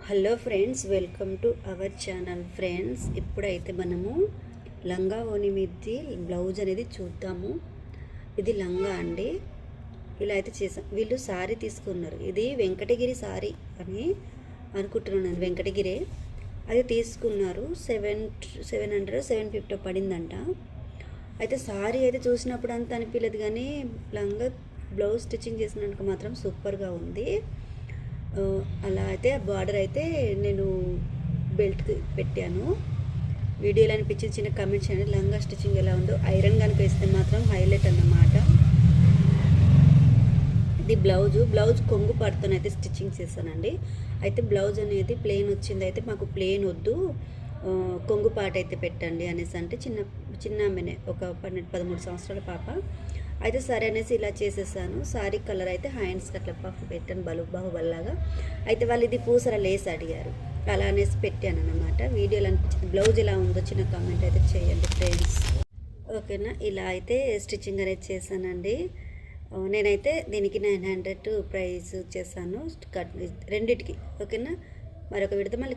Hello friends, welcome to our channel. Friends, ఇప్పుడైతే మనము లంగా ఓని మీది బ్లౌజ్ అనేది చూద్దాము. ఇది లంగా అండి. ఇలా అయితే చేసాం. వీళ్ళు సారీ తీసుకున్నారు. ఇది వెంకటగిరి సారీ అని అనుకుంటున్నాను. వెంకటగిరే అది తీసుకున్నారు. 750 పడిందంట. అయితే సారీ అయితే చూసినప్పుడు అంత అనిపించలేదు, కానీ లంగా బ్లౌజ్ స్టిచ్చింగ్ చేసినందుకు మాత్రం సూపర్గా ఉంది. అలా అయితే బార్డర్ అయితే నేను బెల్ట్ పెట్టాను. వీడియోలో అనిపించిన చిన్న కామెంట్స్ చేయండి. లంగా స్టిచ్చింగ్ ఎలా ఉందో ఐరన్ కనుక ఇస్తే మాత్రం హైలైట్ అన్నమాట. ఇది బ్లౌజ్ కొంగు పాటుతోనైతే స్టిచ్చింగ్ చేశానండి. అయితే బ్లౌజ్ అనేది ప్లెయిన్ వచ్చింది. అయితే మాకు ప్లెయిన్ వద్దు, కొంగు పాట అయితే పెట్టండి అనేసి అంటే చిన్న ఆమెనే ఒక 12-13 సంవత్సరాల పాప. అయితే సరే అనేసి ఇలా చేసేసాను. సారీ కలర్ అయితే హ్యాండ్స్కి అట్లా పఫ్ పెట్టాను, బాహుబల్లాగా. అయితే వాళ్ళు ఇది పూసర లేస్ అడిగారు, అలా అనేసి పెట్టాను అనమాట. వీడియోలో అనిపించింది. బ్లౌజ్ ఎలా ఉందో చిన్న కామెంట్ అయితే చేయండి ఫ్రెండ్స్. ఓకేనా, ఇలా అయితే స్టిచ్చింగ్ అనేది చేశానండి. నేనైతే దీనికి 900 ప్రైస్ చేశాను రెండిటికి. ఓకేనా, మరొక విడత మళ్ళీ